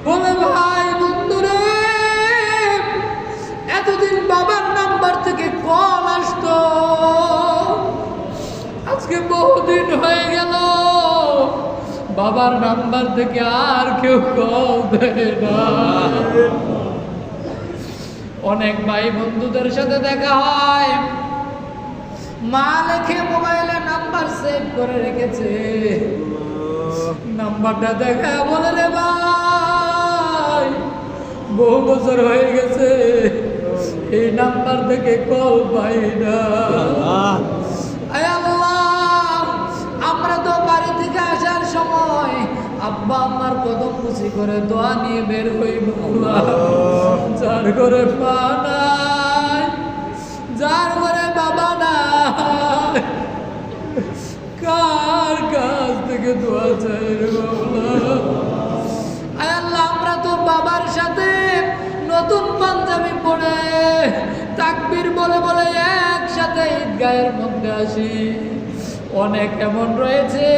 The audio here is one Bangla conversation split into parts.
বলে ভাই বন্ধুরে, এতদিন বাবার নাম্বার থেকে কল আসতো, আজকে বহুদিন হয়ে গেল বাবার নাম্বার থেকে আর কেউ কল দেয় না। অনেক ভাই বন্ধুদের সাথে দেখা হয়, মা লেখে মোবাইলে নাম্বার সেভ করে রেখেছে, নাম্বারটা দেখা বলে রে ভাই বহু বছর হয়ে গেছে এই নাম্বার থেকে কল পাই না। আয় আল্লাহ, আমরা তো বাড়ি থেকে আসার সময় আব্বা আম্মার কদম খুশি করে দোয়া নিয়ে বের হই, যার ঘরে মা নাই, যার ঘরে বাবা নাই, কার কাছ থেকে দোয়া চাই রে বাবা। আয় আল্লাহ, আমরা তো বাবার সাথে নতুন পাঞ্জাবি পরে তাকবীর বলে বলে একসাথে ঈদগাহের মধ্যে আসি। অনেক এমন রয়েছে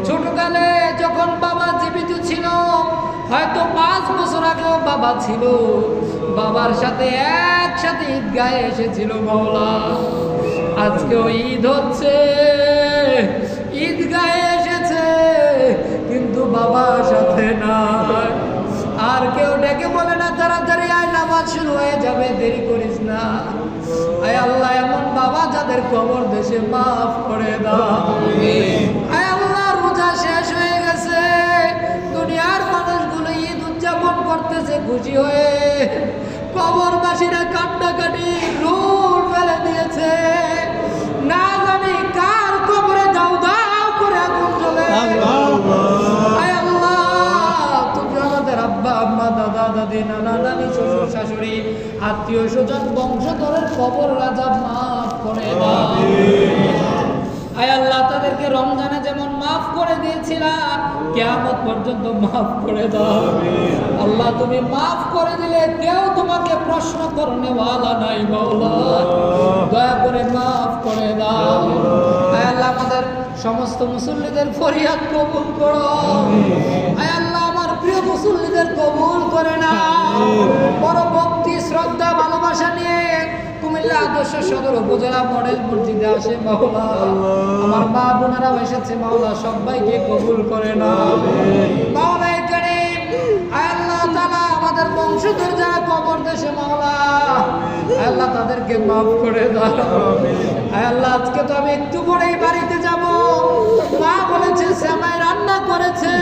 ছোটকালে যখন বাবা জীবিত ছিল, হয়তো 5 বছর আগেও বাবা ছিল, বাবার সাথে একসাথে ঈদগাহে এসেছিল মাওলা। আজকেও ঈদ হচ্ছে, ঈদগাহে এসেছে, কিন্তু বাবার সাথে নাই। আর কেউ ডেকে বলে না তাড়াতাড়ি আয়, নামাজ শুরু হয়ে যাবে, দেরি করিস না। আয় আল্লাহ, এমন বাবা যাদের কবর দেশে মাফ করে দাও। আয় আল্লাহ, রোজা শেষ হয়ে গেছে, দুনিয়ার মানুষগুলো ঈদ উদযাপন করতেছে খুশি হয়ে, কবরবাসীরা কান্নাকাটি রোল ফেলে দিয়েছে, না জানি কার কবরে দাও দাও করে আগুন জ্বলে। আয় আল্লাহ, তুমি আমাদের আব্বা আম্মা, দাদা দাদি, নানা নানি, শ্বশুর শাশুড়ি, আত্মীয় স্বজন, বংশধরের কবর রাজা মাফ করে দাও। আয় আল্লাহ, তাদেরকে রমজানে যেমন মাফ করে দিয়েছিলা, কিয়ামত পর্যন্ত মাফ করে দাও। আল্লাহ, তুমি মাফ করে দিলে কেউ তোমাকে প্রশ্ন করনে ওয়ালা নাই মাওলা, দয়া করে মাফ করে দাও। আয় আল্লাহ, আমাদের সমস্ত মুসল্লিদের ফরিয়াদ কবুল করো। আয় আল্লাহ, আমার প্রিয় মুসল্লিদের কবুল করে না। বড় ভক্তি, শ্রদ্ধা, ভালোবাসা নিয়ে কুমিল্লা আদর্শ সদর উপজেলা মডেল মসজিদে আসে মাওলা, আমার মা বোনেরাও এসেছে মাওলা, সবাইকে কবুল করে না মাওলা কারীম। আয় আল্লাহ তাআলা, আমাদের বংশধর যারা কবর দেশে মাওলা, আয় আল্লাহ তাদেরকে মাফ করে দাও। আয় আল্লাহ, আজকে তো আমি একটু পরেই বাড়িতে যাব, মা বলেছে সেমাই রান্না করেছে।